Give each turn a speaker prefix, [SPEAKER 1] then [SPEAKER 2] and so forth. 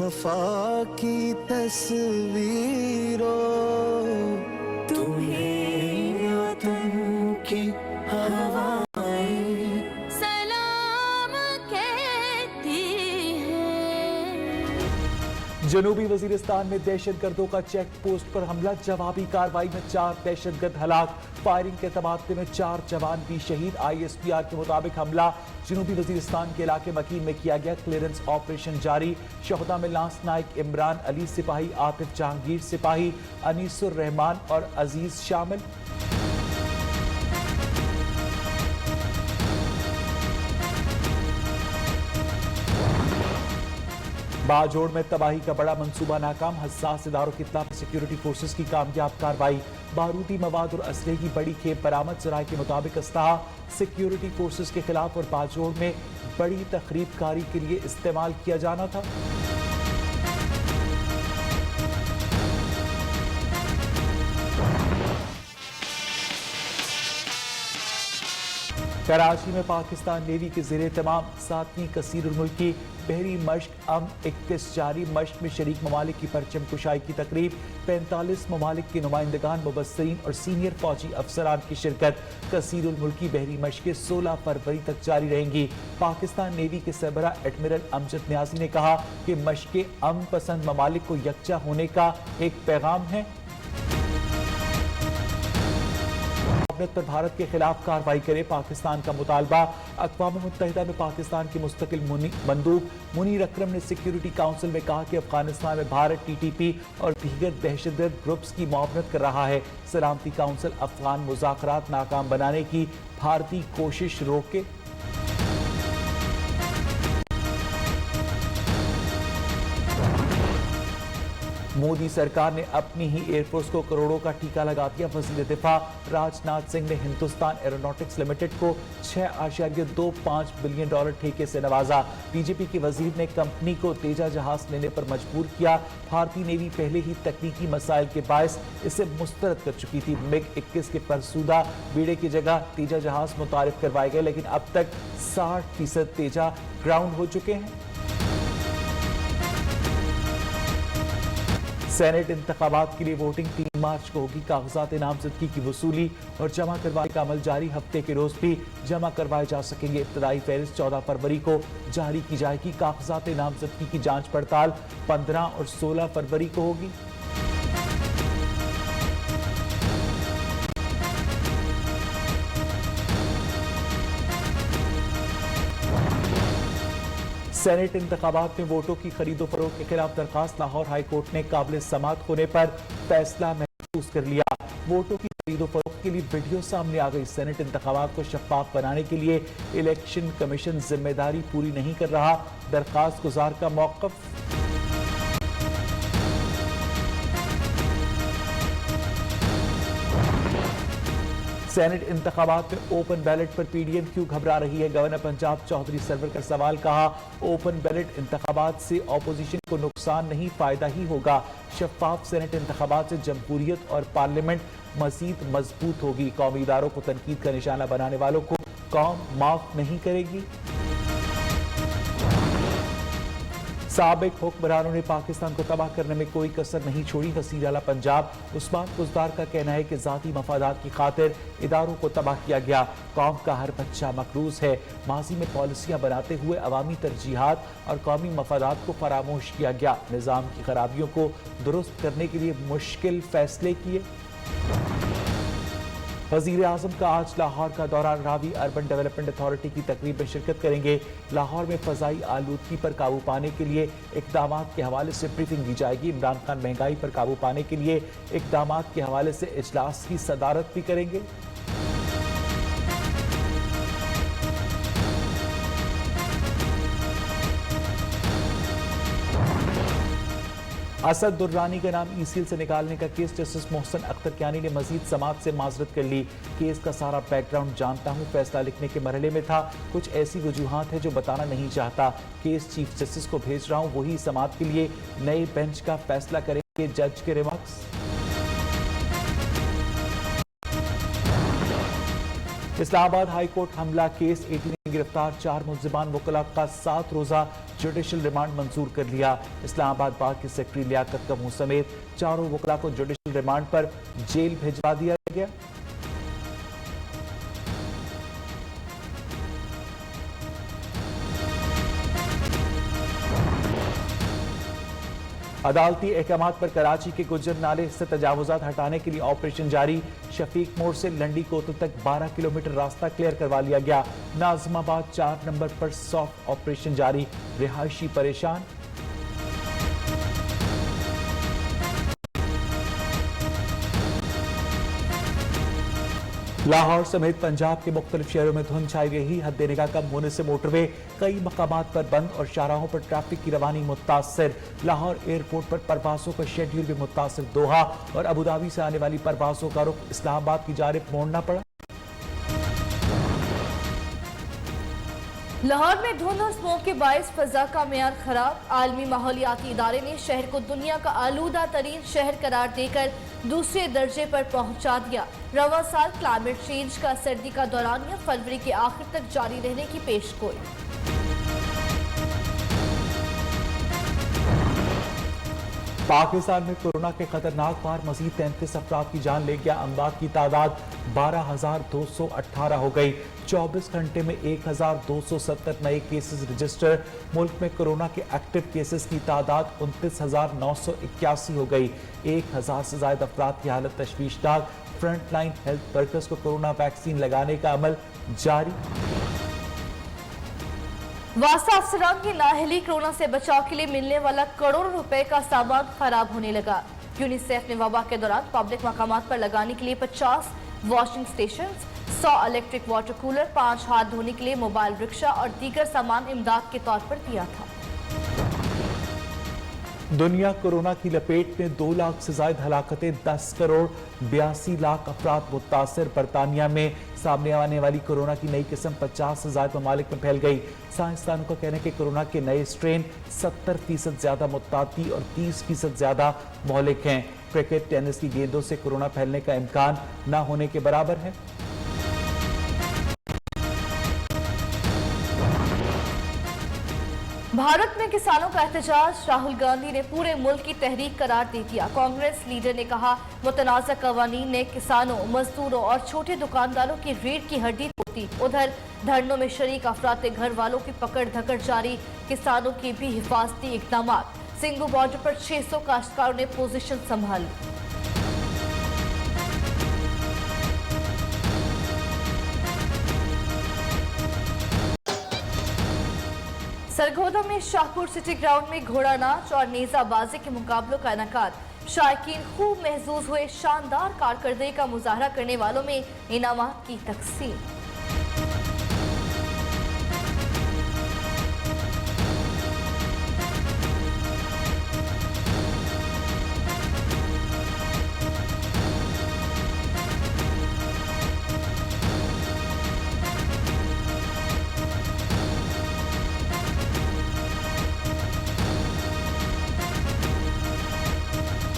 [SPEAKER 1] वफा की तस्वीरों, तुम्हें या तुम की हवाएं
[SPEAKER 2] सलाम कहती है।
[SPEAKER 3] जनूबी वजीरिस्तान में दहशतगर्दों का चेक पोस्ट पर हमला, जवाबी कार्रवाई में 4 दहशतगर्द हलाक। फायरिंग के तबादले में 4 जवान भी शहीद। ISPR के मुताबिक हमला जनूबी वजीरिस्तान के इलाके मकीन में किया गया। क्लियरेंस ऑपरेशन जारी। शहदा में लांस नायक इमरान अली सिपाही, आतिफ जहांगीर सिपाही, अनीसुर रहमान और अजीज शामिल। बाजोड़ में तबाही का बड़ा मंसूबा नाकाम, हसास इदारों की इत्तला पर सिक्योरिटी फोर्सेस की कामयाब कार्रवाई। बारूदी मवाद और असलहे की बड़ी खेप बरामद। जराये के मुताबिक अस्लहा सिक्योरिटी फोर्सेस के खिलाफ और बाजोड़ में बड़ी तखरीबकारी के लिए इस्तेमाल किया जाना था। कराची में पाकिस्तान नेवी के ज़ेरे तमाम 7वीं कसीरुल मुल्की बहरी मश्क AM-21 जारी। मश्क में शरीक ममालिक की परचम कुशाई की तकरीब। 45 ममालिक के नुमाइंदगान, मुबस्सरीन और सीनियर फौजी अफसरान की शिरकत। कसीरुल मुल्की बहरी मश्कें 16 फरवरी तक जारी रहेंगी। पाकिस्तान नेवी के सरबराह एडमिरल अमजद न्याजी ने कहा कि मश्कें अमन पसंद ममालिक को यकजा होने का एक पैगाम है। पर भारत के खिलाफ कार्रवाई करे पाकिस्तान का मुतालबा। अक़वाम मुत्तहिदा में पाकिस्तान की मुस्तकिल मंदूब मुनीर अकरम ने सिक्योरिटी काउंसिल में कहा कि अफगानिस्तान में भारत TTP और दीगर दहशतगर्द ग्रुप्स की मुआवनत कर रहा है। सलामती काउंसिल अफगान मुज़ाकरात नाकाम बनाने की भारतीय कोशिश रोके। मोदी सरकार ने अपनी ही एयरफोर्स को करोड़ों का टीका लगा दिया। वज़ीर दिफा राजनाथ सिंह ने हिंदुस्तान एरोनॉटिक्स लिमिटेड को $6.25 बिलियन ठेके से नवाजा। बीजेपी के वजीर ने कंपनी को तेजा जहाज लेने पर मजबूर किया। भारतीय नेवी पहले ही तकनीकी मसाइल के बायस इसे मुस्तरद कर चुकी थी। MiG-21 के फरसूदा बीड़े की जगह तेजा जहाज मुतारिफ करवाए गए, लेकिन अब तक 60% तेजा ग्राउंड हो चुके हैं। सेनेट इंतखाबात के लिए वोटिंग 3 मार्च को होगी। कागजात नामजदगी की वसूली और जमा करवाने का अमल जारी। हफ्ते के रोज भी जमा करवाए जा सकेंगे। इब्तदाई फहरिस्त 14 फरवरी को जारी की जाएगी। कागजात नामजदगी की जांच पड़ताल 15 और 16 फरवरी को होगी। सेनेट इंतखाबात में वोटों की खरीदो फरोख्त के खिलाफ दरखास्त। लाहौर हाई कोर्ट ने काबिल समाअत होने पर फैसला महफूज कर लिया। वोटों की खरीदो फरोख्त के लिए वीडियो सामने आ गई। सेनेट इंतखाबात को शफाफ बनाने के लिए इलेक्शन कमीशन जिम्मेदारी पूरी नहीं कर रहा। दरखास्त गुजार का मौक़िफ़। सेनेट इंतखाबात में ओपन बैलेट पर PDM क्यों घबरा रही है? गवर्नर पंजाब चौधरी सरवर का सवाल। कहा ओपन बैलेट इंतखाबात से ऑपोजिशन को नुकसान नहीं, फायदा ही होगा। शफाफ सेनेट इंतखाबात से जमहूरियत और पार्लियामेंट मजीद मजबूत होगी। कौमी इदारों को तनकीद का निशाना बनाने वालों को कौम माफ नहीं करेगी। साबिक हुक्मरानों ने पाकिस्तान को तबाह करने में कोई कसर नहीं छोड़ी। वज़ीर आला पंजाब उस्मान बुज़दार का कहना है कि ज़ाती मफादात की खातिर इदारों को तबाह किया गया। कौम का हर बच्चा मकरूज है। माजी में पॉलिसियाँ बनाते हुए अवामी तरजीहात और कौमी मफादात को फरामोश किया गया। निज़ाम की खराबियों को दुरुस्त करने के लिए मुश्किल फैसले किए। वज़ीर आज़म का आज लाहौर का दौरा। रावी अर्बन डेवलपमेंट अथॉरिटी की तकरीब में शिरकत करेंगे। लाहौर में फ़ज़ाई आलूदगी पर काबू पाने के लिए इक़दामात के हवाले से ब्रीफिंग दी जाएगी। इमरान खान महंगाई पर काबू पाने के लिए इक़दामात के हवाले से इजलास की सदारत भी करेंगे। असद दुर्रानी का नाम ECL से निकालने का केस जस्टिस मोहसिन अख्तर कियानी ने मजीद समात से माजरत कर ली। केस का सारा बैकग्राउंड जानता हूँ, फैसला लिखने के मरहले में था, कुछ ऐसी वजूहात है जो बताना नहीं चाहता। केस चीफ जस्टिस को भेज रहा हूँ, वही समात के लिए नए बेंच का फैसला करेंगे। जज के रिमार्क्स। इस्लामाबाद हाई कोर्ट हमला केस 18 में गिरफ्तार 4 मुल्जिमान वकला का 7 रोजा जुडिशल रिमांड मंजूर कर लिया। इस्लामाबाद बार के सेक्रेटरी लियाकत कमू समेत 4 वकला को जुडिशल रिमांड पर जेल भिजवा दिया गया। अदालती अहकामात पर कराची के गुज्जर नाले से तजावुजात हटाने के लिए ऑपरेशन जारी। शफीक मोड़ से लंडी कोतल तक 12 किलोमीटर रास्ता क्लियर करवा लिया गया। नाजमाबाद 4 नंबर पर सॉफ्ट ऑपरेशन जारी, रिहायशी परेशान। लाहौर समेत पंजाब के मुख्तलिफ शहरों में धुंध छाई रही। हद निगाह कम होने से मोटरवे कई मकामात पर बंद और शाहराहों पर ट्रैफिक की रवानी मुतासिर। लाहौर एयरपोर्ट पर परवासों का शेड्यूल भी मुतासिर। दोहा और अबुधाबी से आने वाली परवासों का रुख इस्लामाबाद की जानिब मोड़ना पड़ा।
[SPEAKER 4] लाहौर में धुंध और स्मोक के बायस फजा का मेयार खराब। आलमी माहौलियाती इदारे ने शहर को दुनिया का आलूदा तरीन शहर करार देकर दूसरे दर्जे पर पहुंचा दिया। रवा साल क्लाइमेट चेंज का सर्दी का दौरानिया फरवरी के आखिर तक जारी रहने की पेशगोई।
[SPEAKER 3] पाकिस्तान में कोरोना के खतरनाक बार मजीद 33 अफराद की जान ले गया। अमवात की तादाद 12,218 हो गई। 24 घंटे में 1,270 नए केसेस रजिस्टर। मुल्क में कोरोना के एक्टिव केसेस की तादाद 29,981 हो गई। 1,000 से ज्यादा अफराद की हालत तशवीशनाक। फ्रंट लाइन हेल्थ वर्कर्स को कोरोना वैक्सीन लगाने का अमल जारी।
[SPEAKER 4] वास्ता अफसरान की नाअहली कोरोना से बचाव के लिए मिलने वाला करोड़ों रुपए का सामान खराब होने लगा। यूनिसेफ ने वबा के दौरान पब्लिक मकामात पर लगाने के लिए 50 washing station, 100 electric water cooler, 5 हाथ धोने के लिए मोबाइल रिक्शा और दीगर सामान इमदाद के तौर पर दिया था।
[SPEAKER 3] दुनिया कोरोना की लपेट में 2 लाख से ज्यादा हलाकतें, 10 करोड़ 82 लाख अफराद मुतासर। बरतानिया में सामने आने वाली कोरोना की नई किस्म 50 से ज्यादा ममालिक में फैल गई। साइंसदानों का कहना है कि कोरोना के नए स्ट्रेन 70% ज्यादा मुत्तादी और 30% ज्यादा मौलिक हैं। क्रिकेट, टेनिस की गेंदों से कोरोना फैलने का इम्कान न होने के बराबर है।
[SPEAKER 4] भारत में किसानों का एहतजाज, राहुल गांधी ने पूरे मुल्क की तहरीक करार दे दिया। कांग्रेस लीडर ने कहा, मुतनाज़ा कवानीन ने किसानों, मजदूरों और छोटे दुकानदारों की रीढ़ की हड्डी तोड़ी। उधर धरनों में शरीक अफराद के घर वालों की पकड़ धकड़ जारी। किसानों की भी हिफाजती इकदाम। सिंघू बॉर्डर पर 600 काश्तकारों ने पोजीशन संभाली। सरगोदा में शाहपुर सिटी ग्राउंड में घोड़ा नाच और नेजाबाजी के मुकाबलों का इनेकाद। शायकीन खूब महजूज हुए। शानदार कारकर्दगी का मुजाहरा करने वालों में इनामात की तकसीम।